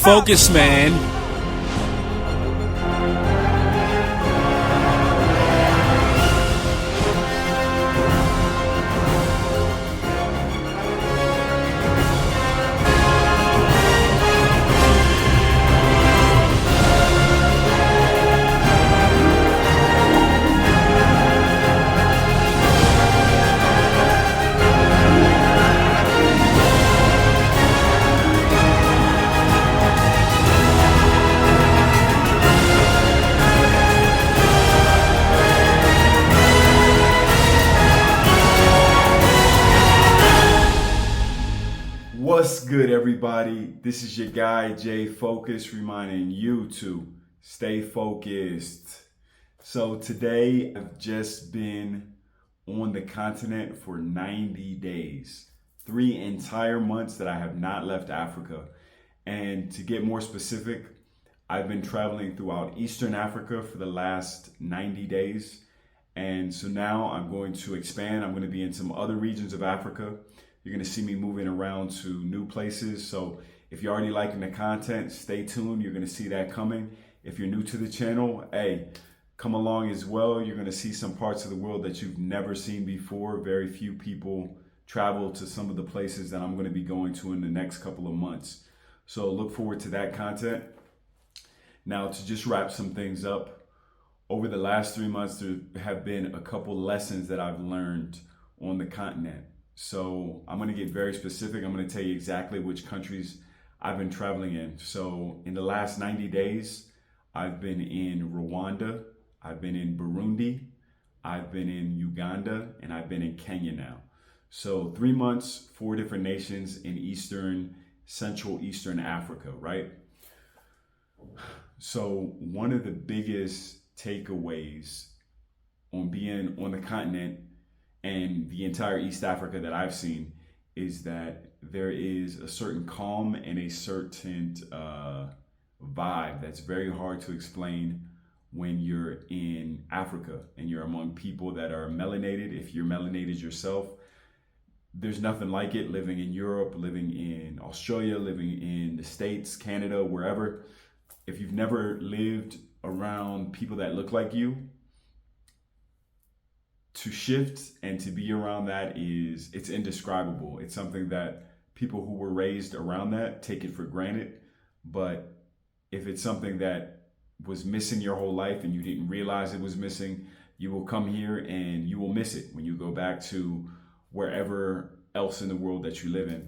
focused, man. What's good, everybody? This is your guy, Jay Focus, reminding you to stay focused. So today, I've just been on the continent for 90 days, 3 entire months that I have not left Africa. And to get more specific, I've been traveling throughout Eastern Africa for the last 90 days. And so now I'm going to expand. I'm going to be in some other regions of Africa. You're going to see me moving around to new places. So if you're already liking the content, stay tuned. You're going to see that coming. If you're new to the channel, hey, come along as well. You're going to see some parts of the world that you've never seen before. Very few people travel to some of the places that I'm going to be going to in the next couple of months. So look forward to that content. Now, to just wrap some things up, over the last 3 months, there have been a couple lessons that I've learned on the continent. So I'm going to get very specific. I'm going to tell you exactly which countries I've been traveling in. So in the last 90 days, I've been in Rwanda, I've been in Burundi, I've been in Uganda, and I've been in Kenya now. So 3 months, 4 different nations in Central Eastern Africa, right? So one of the biggest takeaways on being on the continent and the entire East Africa that I've seen is that there is a certain calm and a certain vibe that's very hard to explain when you're in Africa and you're among people that are melanated. If you're melanated yourself, there's nothing like it. Living in Europe, living in Australia, living in the States, Canada, wherever. If you've never lived around people that look like you, to shift and to be around that it's indescribable. It's something that people who were raised around that take it for granted. But if it's something that was missing your whole life and you didn't realize it was missing, you will come here and you will miss it when you go back to wherever else in the world that you live in.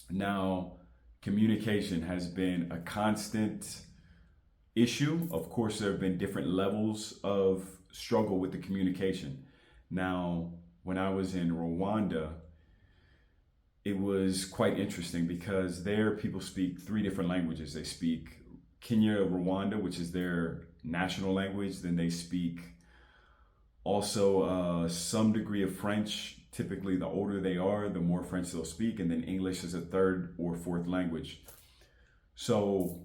Now, communication has been a constant issue. Of course, there have been different levels of struggle with the communication. Now, when I was in Rwanda, it was quite interesting because there people speak 3 different languages. They speak Kinyarwanda, which is their national language. Then they speak also some degree of French. Typically, the older they are, the more French they'll speak. And then English is a 3rd or 4th language. So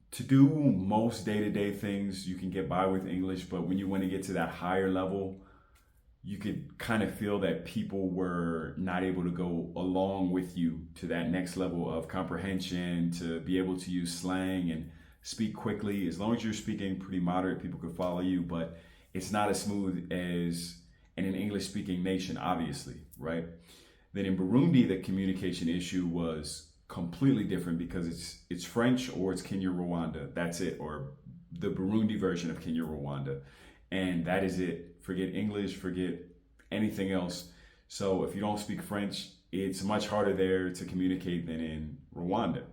to do most day-to-day things, you can get by with English. But when you want to get to that higher level, you could kind of feel that people were not able to go along with you to that next level of comprehension, to be able to use slang and speak quickly. As long as you're speaking pretty moderate, people could follow you, but it's not as smooth as in an English-speaking nation, obviously, right? Then in Burundi, the communication issue was completely different because it's French or it's Kinyarwanda. That's it, or the Burundi version of Kinyarwanda. And that is it. Forget English, forget anything else. So if you don't speak French, it's much harder there to communicate than in Rwanda.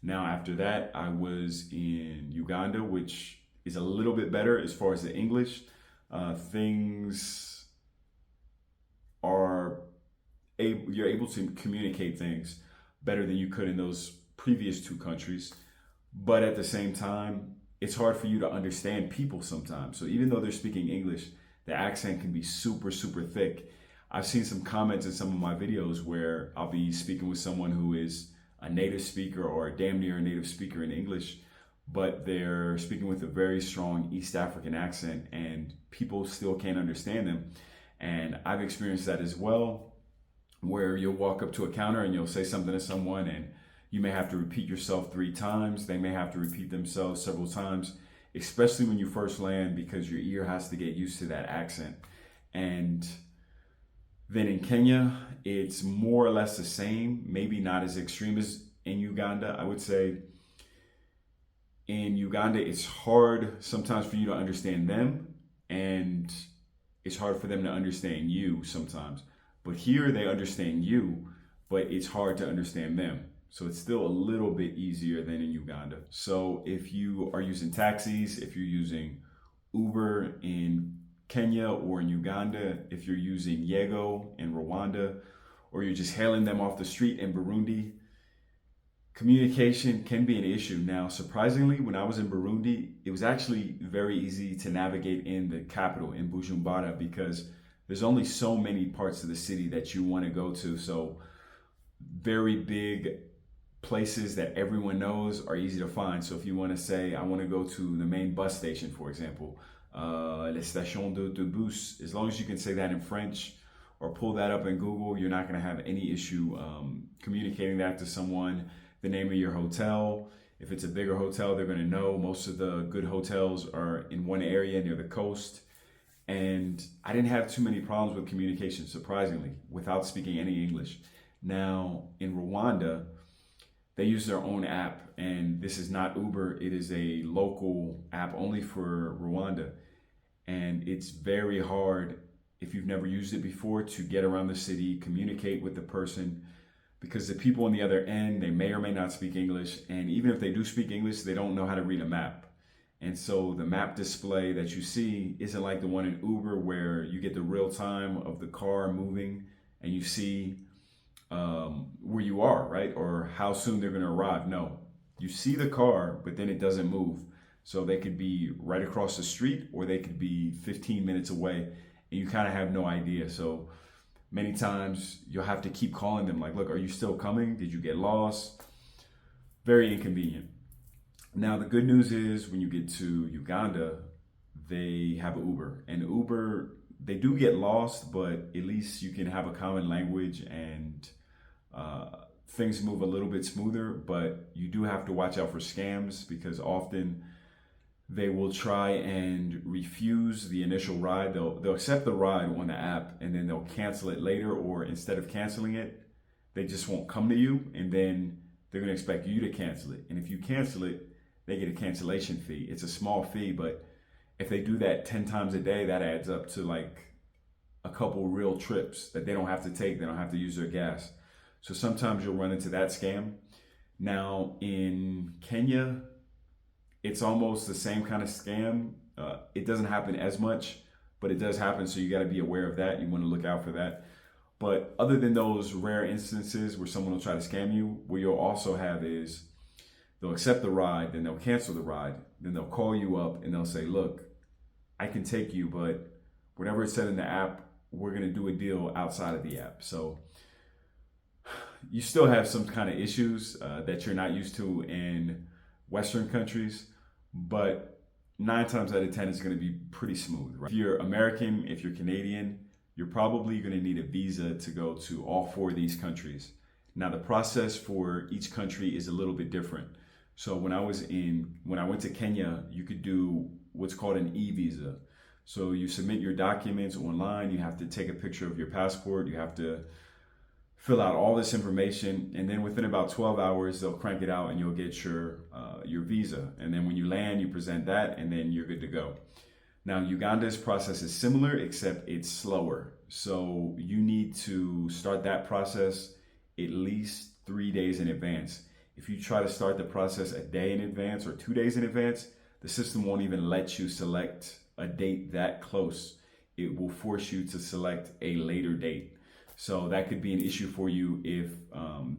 Now, after that, I was in Uganda, which is a little bit better as far as the English. Things are you're able to communicate things better than you could in those previous 2 countries. But at the same time, it's hard for you to understand people sometimes. So even though they're speaking English, the accent can be super, super thick. I've seen some comments in some of my videos where I'll be speaking with someone who is a native speaker or damn near a native speaker in English, but they're speaking with a very strong East African accent and people still can't understand them. And I've experienced that as well, where you'll walk up to a counter and you'll say something to someone and You may have to repeat yourself 3 times. They may have to repeat themselves several times, especially when you first land, because your ear has to get used to that accent. And then in Kenya, it's more or less the same, maybe not as extreme as in Uganda. I would say in Uganda, it's hard sometimes for you to understand them, and it's hard for them to understand you sometimes. But here they understand you, but it's hard to understand them. So it's still a little bit easier than in Uganda. So if you are using taxis, if you're using Uber in Kenya or in Uganda, if you're using Yego in Rwanda, or you're just hailing them off the street in Burundi, communication can be an issue. Now, surprisingly, when I was in Burundi, it was actually very easy to navigate in the capital, in Bujumbura, because there's only so many parts of the city that you want to go to. So very big places that everyone knows are easy to find. So if you want to say, I want to go to the main bus station, for example, les stations de bus, as long as you can say that in French or pull that up in Google, you're not going to have any issue communicating that to someone. The name of your hotel. If it's a bigger hotel, they're going to know. Most of the good hotels are in one area near the coast. And I didn't have too many problems with communication, surprisingly, without speaking any English. Now, in Rwanda, they use their own app, and this is not Uber. It is a local app only for Rwanda. And it's very hard, if you've never used it before, to get around the city, communicate with the person, because the people on the other end, they may or may not speak English. And even if they do speak English, they don't know how to read a map. And so the map display that you see isn't like the one in Uber where you get the real time of the car moving and you see where you are, right? Or how soon they're going to arrive. No, you see the car, but then it doesn't move. So they could be right across the street or they could be 15 minutes away and you kind of have no idea. So many times you'll have to keep calling them like, look, are you still coming? Did you get lost? Very inconvenient. Now, the good news is when you get to Uganda, they have Uber. And Uber, they do get lost, but at least you can have a common language and things move a little bit smoother. But you do have to watch out for scams because often they will try and refuse the initial ride. They'll accept the ride on the app and then they'll cancel it later, or instead of canceling it, they just won't come to you and then they're going to expect you to cancel it. And if you cancel it, they get a cancellation fee. It's a small fee, but if they do that 10 times a day, that adds up to like a couple real trips that they don't have to take. They don't have to use their gas. So sometimes you'll run into that scam. Now in Kenya, it's almost the same kind of scam. It doesn't happen as much, but it does happen. So you got to be aware of that. You want to look out for that. But other than those rare instances where someone will try to scam you, what you'll also have is they'll accept the ride, then they'll cancel the ride, then they'll call you up and they'll say, look, I can take you, but whatever it said in the app, we're going to do a deal outside of the app. So you still have some kind of issues that you're not used to in Western countries, but 9 times out of 10, it's going to be pretty smooth. Right? If you're American, if you're Canadian, you're probably going to need a visa to go to all 4 of these countries. Now, the process for each country is a little bit different. So when I went to Kenya, you could do what's called an e-visa. So you submit your documents online, you have to take a picture of your passport, you have to fill out all this information, and then within about 12 hours, they'll crank it out and you'll get your visa. And then when you land, you present that and then you're good to go. Now, Uganda's process is similar, except it's slower. So you need to start that process at least 3 days in advance. If you try to start the process a day in advance or 2 days in advance, the system won't even let you select a date that close. It will force you to select a later date. So that could be an issue for you if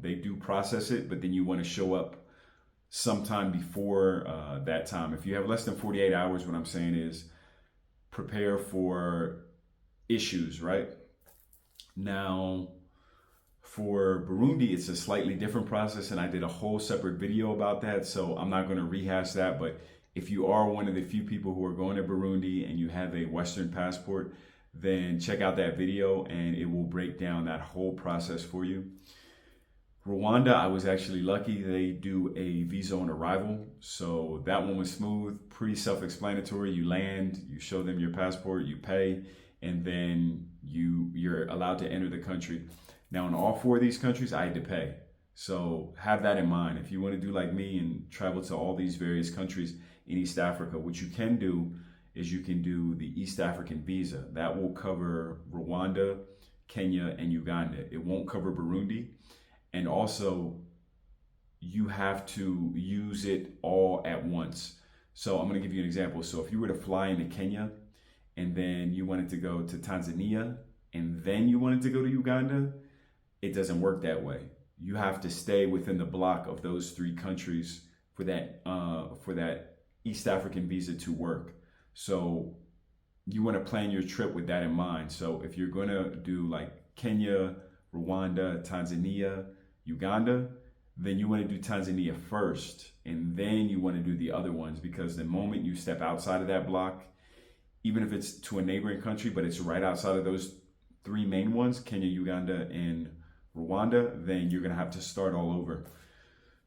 they do process it, but then you want to show up sometime before that time. If you have less than 48 hours, what I'm saying is prepare for issues, right? Now, for Burundi, it's a slightly different process, and I did a whole separate video about that, so I'm not going to rehash that. But if you are one of the few people who are going to Burundi and you have a Western passport, then check out that video and it will break down that whole process for you. Rwanda, I was actually lucky. They do a visa on arrival. So that one was smooth, pretty self-explanatory. You land, you show them your passport, you pay, and then you're allowed to enter the country. Now, in all four of these countries, I had to pay. So have that in mind. If you want to do like me and travel to all these various countries in East Africa, what you can do is you can do the East African visa. That will cover Rwanda, Kenya, and Uganda. It won't cover Burundi. And also, you have to use it all at once. So I'm going to give you an example. So if you were to fly into Kenya and then you wanted to go to Tanzania and then you wanted to go to Uganda, it doesn't work that way. You have to stay within the block of those three countries for that East African visa to work. So you want to plan your trip with that in mind. So if you're going to do like Kenya, Rwanda, Tanzania, Uganda, then you want to do Tanzania first, and then you want to do the other ones, because the moment you step outside of that block, even if it's to a neighboring country, but it's right outside of those three main ones, Kenya, Uganda, and Rwanda, then you're going to have to start all over.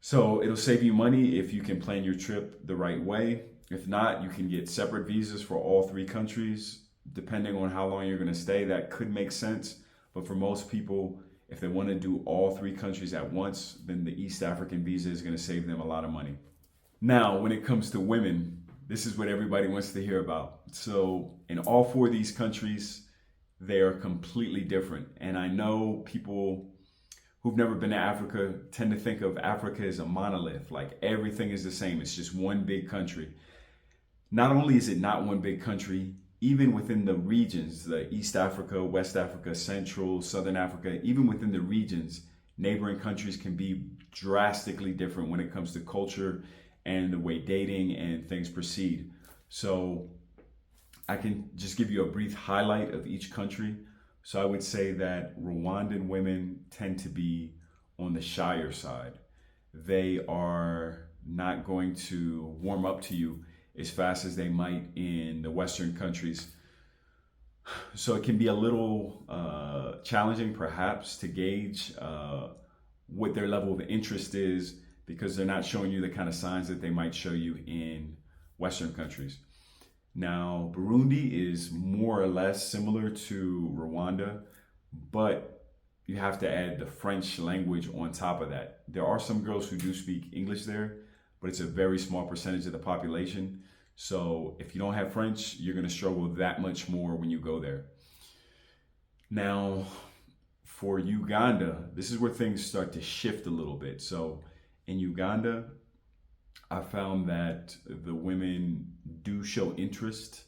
So it'll save you money if you can plan your trip the right way. If not, you can get separate visas for all three countries. Depending on how long you're going to stay, that could make sense. But for most people, if they want to do all three countries at once, then the East African visa is going to save them a lot of money. Now, when it comes to women, this is what everybody wants to hear about. So in all four of these countries, they are completely different. And I know people who've never been to Africa tend to think of Africa as a monolith, like everything is the same. It's just one big country. Not only is it not one big country, even within the regions, the East Africa, West Africa, Central, Southern Africa, even within the regions, neighboring countries can be drastically different when it comes to culture and the way dating and things proceed. So I can just give you a brief highlight of each country. So I would say that Rwandan women tend to be on the shyer side. They are not going to warm up to you as fast as they might in the Western countries. So it can be a little challenging perhaps to gauge what their level of interest is, because they're not showing you the kind of signs that they might show you in Western countries. Now, Burundi is more or less similar to Rwanda, but you have to add the French language on top of that. There are some girls who do speak English there, but it's a very small percentage of the population. So if you don't have French, you're going to struggle that much more when you go there. Now, for Uganda, this is where things start to shift a little bit. So in Uganda, I found that the women do show interest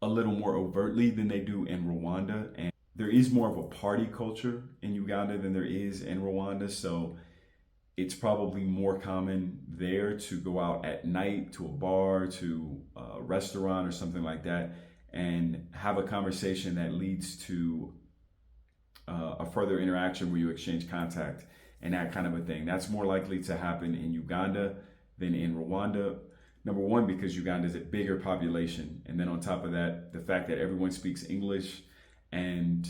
a little more overtly than they do in Rwanda. And there is more of a party culture in Uganda than there is in Rwanda. So it's probably more common there to go out at night to a bar, to a restaurant or something like that, and have a conversation that leads to a further interaction where you exchange contact and that kind of a thing. That's more likely to happen in Uganda than in Rwanda. Number one, because Uganda is a bigger population. And then on top of that, the fact that everyone speaks English, and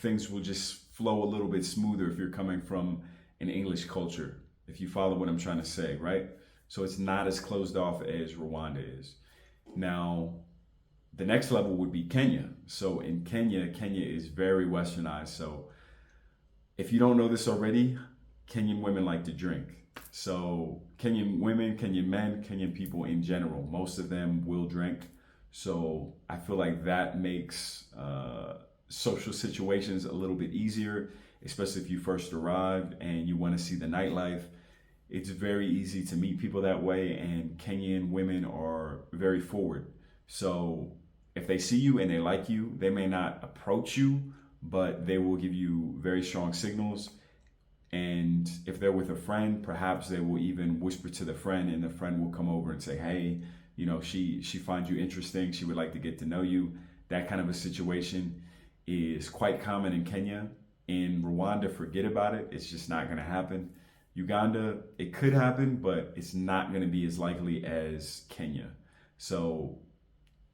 things will just flow a little bit smoother if you're coming from an English culture, if you follow what I'm trying to say, right? So it's not as closed off as Rwanda is. Now, the next level would be Kenya. So in Kenya is very westernized. So if you don't know this already, Kenyan women like to drink. So Kenyan women, Kenyan men, Kenyan people in general, most of them will drink. So I feel like that makes social situations a little bit easier, especially if you first arrived and you want to see the nightlife. It's very easy to meet people that way, and Kenyan women are very forward. So if they see you and they like you, they may not approach you, but they will give you very strong signals. And if they're with a friend, perhaps they will even whisper to the friend, and the friend will come over and say, hey, you know, she finds you interesting. She would like to get to know you. That kind of a situation is quite common in Kenya. In Rwanda, forget about it. It's just not going to happen. Uganda, it could happen, but it's not going to be as likely as Kenya. So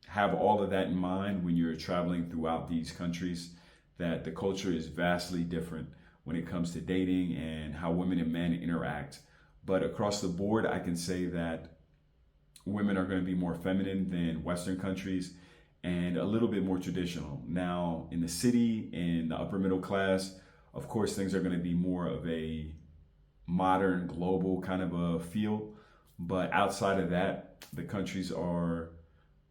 have all of that in mind when you're traveling throughout these countries, that the culture is vastly different when it comes to dating and how women and men interact. But across the board, I can say that women are going to be more feminine than Western countries and a little bit more traditional. Now, in the city, in the upper middle class, of course, things are going to be more of a modern, global kind of a feel. But outside of that, the countries are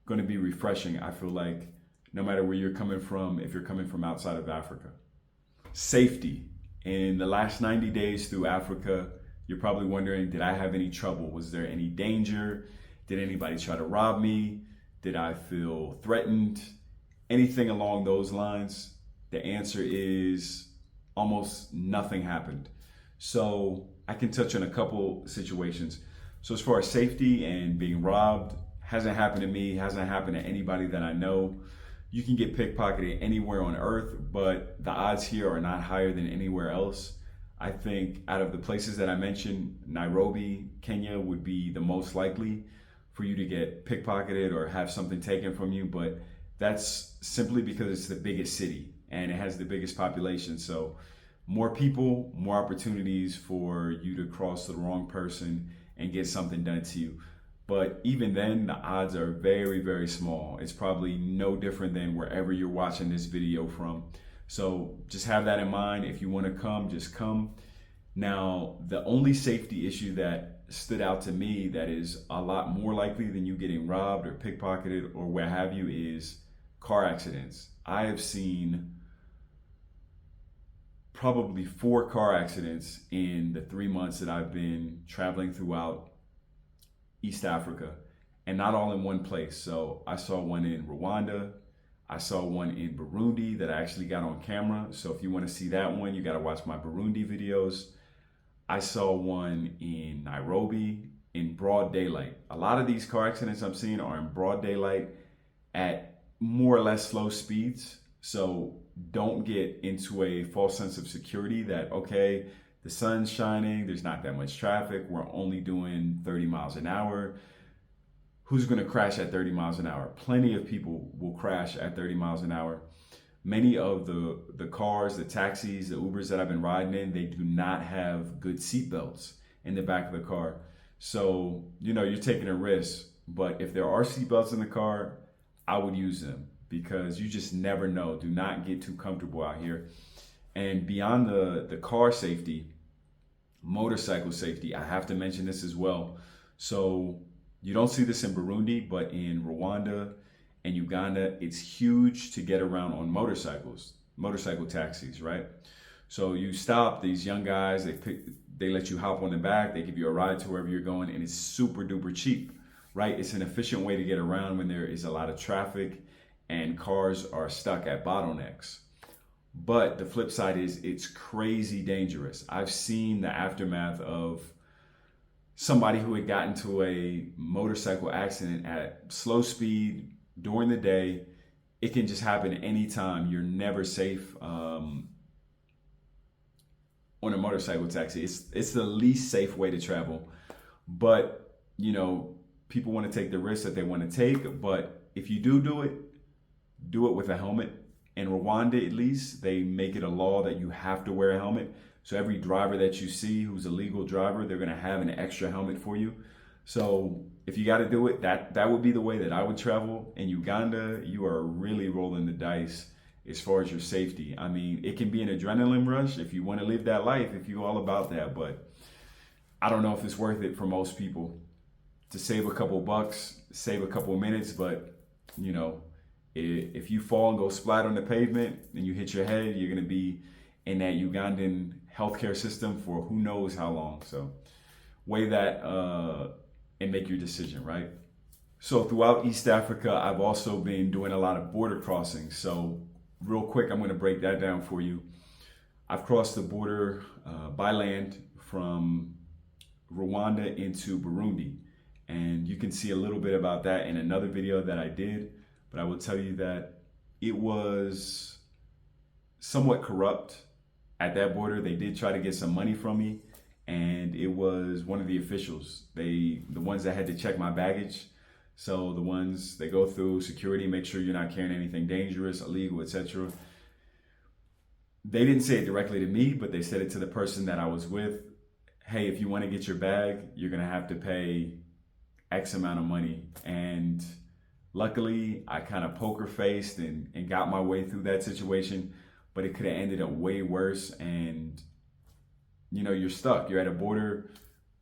going to be refreshing. I feel like no matter where you're coming from, if you're coming from outside of Africa. Safety. In the last 90 days through Africa, you're probably wondering, did I have any trouble? Was there any danger? Did anybody try to rob me? Did I feel threatened? Anything along those lines? The answer is almost nothing happened. So I can touch on a couple situations. So as far as safety and being robbed, hasn't happened to me, hasn't happened to anybody that I know. You can get pickpocketed anywhere on earth, but the odds here are not higher than anywhere else. I think out of the places that I mentioned, Nairobi, Kenya would be the most likely for you to get pickpocketed or have something taken from you, but that's simply because it's the biggest city and it has the biggest population. So more people, more opportunities for you to cross the wrong person and get something done to you. But even then, the odds are very, very small. It's probably no different than wherever you're watching this video from. So just have that in mind. If you want to come, just come. Now, the only safety issue that stood out to me that is a lot more likely than you getting robbed or pickpocketed or what have you is car accidents. I have seen probably 4 car accidents in the 3 months that I've been traveling throughout East Africa, and not all in one place. So I saw one in Rwanda, I saw one in Burundi that I actually got on camera. So if you want to see that one, you got to watch my Burundi videos. I saw one in Nairobi in broad daylight. A lot of these car accidents I'm seeing are in broad daylight at more or less slow speeds. So don't get into a false sense of security that, okay, the sun's shining, there's not that much traffic, we're only doing 30 miles an hour. Who's going to crash at 30 miles an hour? Plenty of people will crash at 30 miles an hour. Many of the cars, the taxis, the Ubers that I've been riding in, they do not have good seat belts in the back of the car. So, you're taking a risk. But if there are seat belts in the car, I would use them because you just never know. Do not get too comfortable out here. And beyond the car safety, motorcycle safety, I have to mention this as well. So you don't see this in Burundi, but in Rwanda and Uganda, it's huge to get around on motorcycles, motorcycle taxis, right? So you stop, these young guys, they let you hop on the back, they give you a ride to wherever you're going, and it's super duper cheap, right? It's an efficient way to get around when there is a lot of traffic and cars are stuck at bottlenecks. But the flip side is it's crazy dangerous. I've seen the aftermath of somebody who had gotten into a motorcycle accident at slow speed during the day. It can just happen anytime. You're never safe on a motorcycle taxi. It's the least safe way to travel. But, people want to take the risks that they want to take. But if you do it with a helmet. In Rwanda, at least, they make it a law that you have to wear a helmet. So every driver that you see who's a legal driver, they're going to have an extra helmet for you. So if you got to do it, that would be the way that I would travel. In Uganda, you are really rolling the dice as far as your safety. I mean, it can be an adrenaline rush if you want to live that life, if you're all about that. But I don't know if it's worth it for most people to save a couple bucks, save a couple minutes. But, if you fall and go splat on the pavement and you hit your head, you're going to be in that Ugandan healthcare system for who knows how long. So weigh that and make your decision, right? So throughout East Africa, I've also been doing a lot of border crossings. So real quick, I'm going to break that down for you. I've crossed the border by land from Rwanda into Burundi. And you can see a little bit about that in another video that I did. But I will tell you that it was somewhat corrupt at that border. They did try to get some money from me, and it was one of the officials. The ones that had to check my baggage. So the ones that go through security, make sure you're not carrying anything dangerous, illegal, etc. they didn't say it directly to me, but they said it to the person that I was with. Hey, if you want to get your bag, you're going to have to pay X amount of money. And luckily, I kind of poker faced and got my way through that situation, but it could have ended up way worse. And, you know, you're stuck. You're at a border.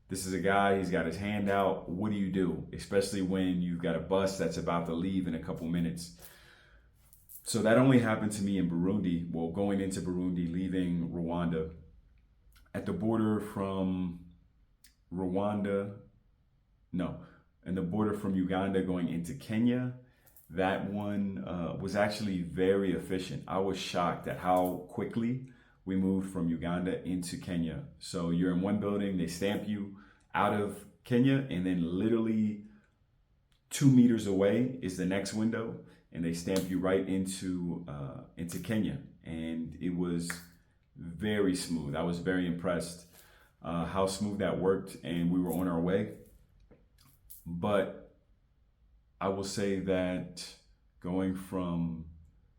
This is a guy, he's got his hand out. What do you do? Especially when you've got a bus that's about to leave in a couple minutes. So that only happened to me in Burundi. Well, going into Burundi, leaving Rwanda. At the border from Rwanda, no, and the border from Uganda going into Kenya, that one was actually very efficient. I was shocked at how quickly we moved from Uganda into Kenya. So you're in one building, they stamp you out of Kenya, and then literally 2 meters away is the next window, and they stamp you right into Kenya. And it was very smooth. I was very impressed how smooth that worked, and we were on our way. But I will say that going from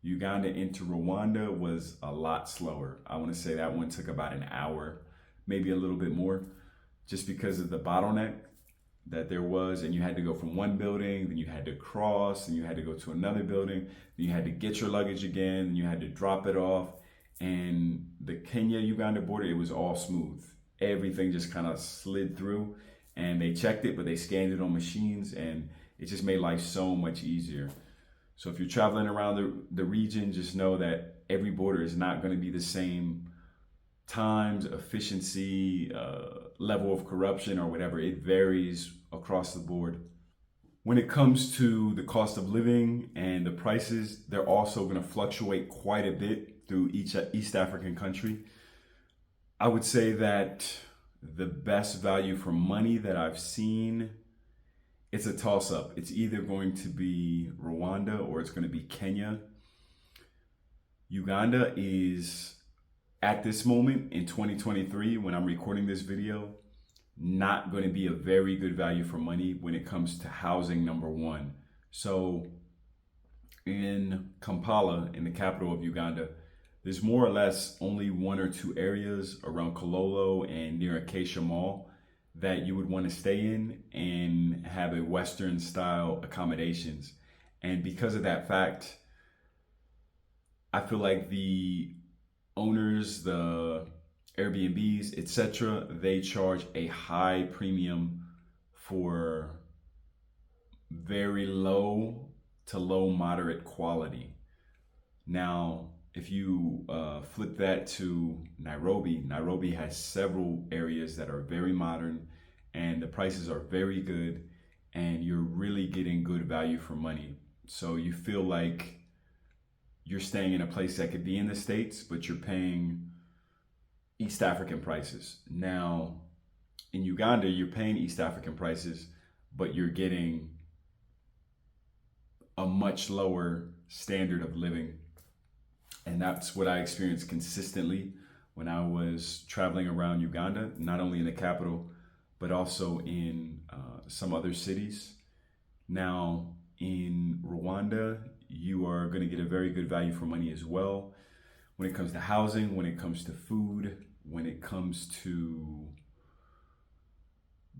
Uganda into Rwanda was a lot slower. I want to say that one took about an hour, maybe a little bit more, just because of the bottleneck that there was. And you had to go from one building, then you had to cross, and you had to go to another building, then you had to get your luggage again, and you had to drop it off. And the Kenya-Uganda border, it was all smooth. Everything just kind of slid through, and they checked it, but they scanned it on machines, and it just made life so much easier. So if you're traveling around the region, just know that every border is not going to be the same times, efficiency, level of corruption, or whatever. It varies across the board. When it comes to the cost of living and the prices, they're also going to fluctuate quite a bit through each East African country. I would say that the best value for money that I've seen, it's a toss-up. It's either going to be Rwanda or it's going to be Kenya. Uganda is, at this moment in 2023, when I'm recording this video, not going to be a very good value for money when it comes to housing, number one. So in Kampala, in the capital of Uganda, there's more or less only 1 or 2 areas around Kololo and near Acacia Mall that you would want to stay in and have a Western style accommodations. And because of that fact, I feel like the owners, the Airbnbs, etc., they charge a high premium for very low to low moderate quality. Now, if you flip that to Nairobi, Nairobi has several areas that are very modern, and the prices are very good, and you're really getting good value for money. So you feel like you're staying in a place that could be in the States, but you're paying East African prices. Now, in Uganda, you're paying East African prices, but you're getting a much lower standard of living. And that's what I experienced consistently when I was traveling around Uganda, not only in the capital, but also in some other cities. Now, in Rwanda, you are going to get a very good value for money as well. When it comes to housing, when it comes to food, when it comes to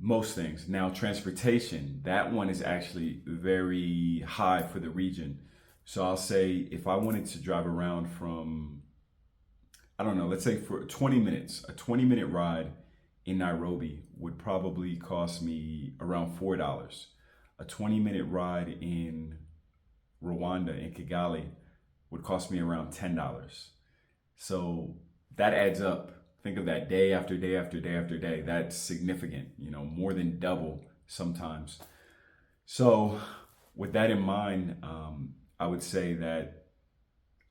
most things. Now, transportation, that one is actually very high for the region. So I'll say if I wanted to drive around from, I don't know, let's say for 20 minutes, a 20-minute ride in Nairobi would probably cost me around $4. A 20-minute ride in Rwanda, in Kigali, would cost me around $10. So that adds up. Think of that day after day after day after day. That's significant, you know, more than double sometimes. So with that in mind, I would say that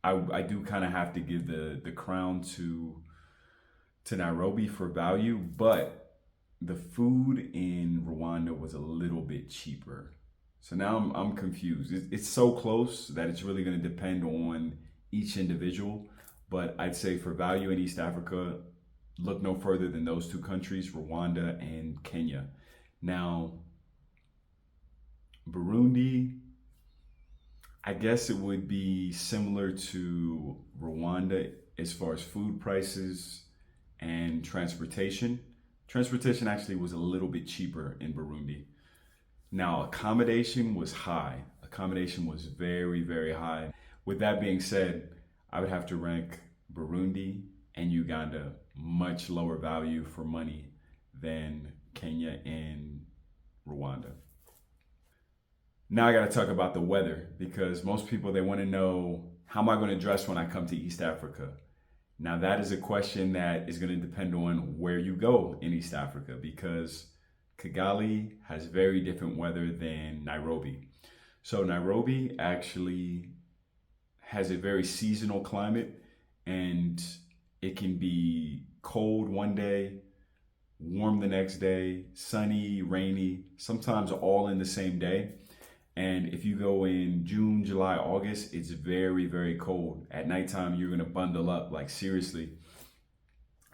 I do kind of have to give the crown to Nairobi for value, but the food in Rwanda was a little bit cheaper. So now I'm confused. It's so close that it's really going to depend on each individual. But I'd say for value in East Africa, look no further than those 2 countries, Rwanda and Kenya. Now, Burundi, I guess it would be similar to Rwanda as far as food prices and transportation. Transportation actually was a little bit cheaper in Burundi. Now, accommodation was high. Accommodation was very, very high. With that being said, I would have to rank Burundi and Uganda much lower value for money than Kenya and Rwanda. Now I got to talk about the weather, because most people, they want to know, how am I going to dress when I come to East Africa? Now that is a question that is going to depend on where you go in East Africa, because Kigali has very different weather than Nairobi. So Nairobi actually has a very seasonal climate, and it can be cold one day, warm the next day, sunny, rainy, sometimes all in the same day. And if you go in June, July, August, it's very, very cold. At nighttime, you're gonna bundle up, like seriously.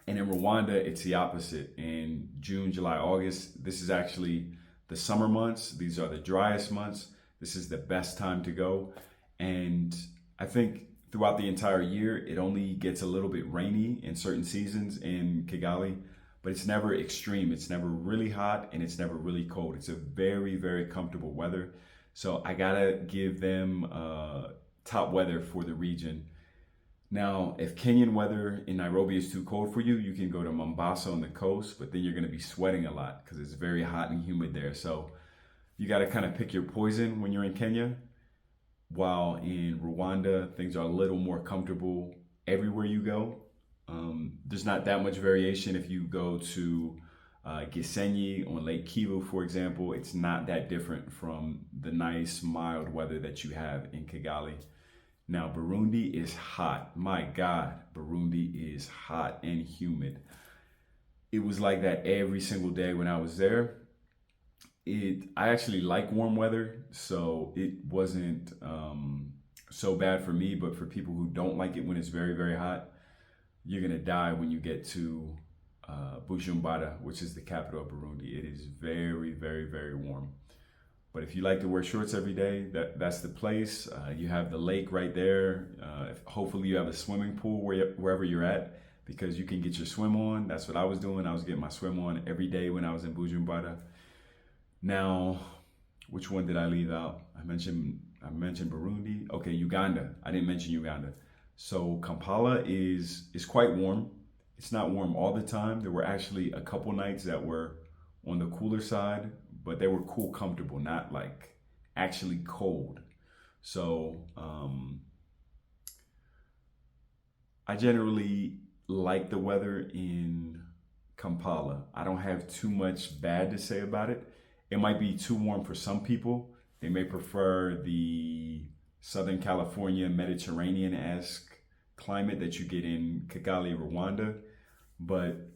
And in Rwanda, it's the opposite. In June, July, August, this is actually the summer months. These are the driest months. This is the best time to go. And I think throughout the entire year, it only gets a little bit rainy in certain seasons in Kigali, but it's never extreme. It's never really hot, and it's never really cold. It's a very, very comfortable weather. So I gotta give them top weather for the region. Now, if Kenyan weather in Nairobi is too cold for you, you can go to Mombasa on the coast, but then you're gonna be sweating a lot because it's very hot and humid there. So you gotta kind of pick your poison when you're in Kenya. While in Rwanda, things are a little more comfortable everywhere you go. There's not that much variation. If you go to Gisenyi on Lake Kivu, for example, it's not that different from the nice, mild weather that you have in Kigali. Now, Burundi is hot. My God, Burundi is hot and humid. It was like that every single day when I was there. I actually like warm weather, so it wasn't so bad for me, but for people who don't like it when it's very, very hot, you're gonna die when you get to Bujumbura, which is the capital of Burundi. It is very, very, very warm. But if you like to wear shorts every day, that's the place. You have the lake right there. Hopefully you have a swimming pool wherever you're at, because you can get your swim on. That's what I was doing. I was getting my swim on every day when I was in Bujumbura. Now, which one did I leave out? I mentioned Burundi. Okay, Uganda. I didn't mention Uganda. So Kampala is quite warm. It's not warm all the time. There were actually a couple nights that were on the cooler side, but they were cool, comfortable, not like actually cold. So I generally like the weather in Kampala. I don't have too much bad to say about it. It might be too warm for some people. They may prefer the Southern California Mediterranean-esque climate that you get in Kigali, Rwanda. But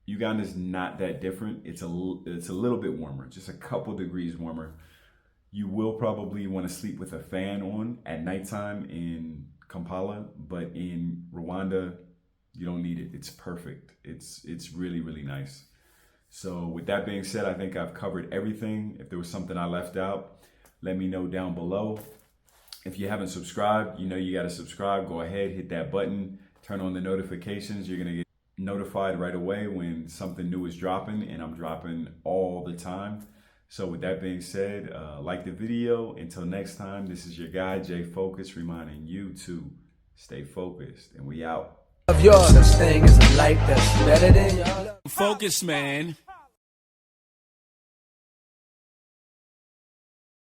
Uganda is not that different. It's a little bit warmer, just a couple degrees warmer. You will probably want to sleep with a fan on at nighttime in Kampala, but in Rwanda, you don't need it. It's perfect. It's really, really nice. So with that being said, I think I've covered everything. If there was something I left out, let me know down below. If you haven't subscribed, you know you got to subscribe. Go ahead, hit that button, turn on the notifications. You're going to get notified right away when something new is dropping, and I'm dropping all the time. So with that being said, like the video. Until next time, this is your guy, Jay Focus, reminding you to stay focused, and we out. Of yours, this thing is a light that's better than your Focus, man.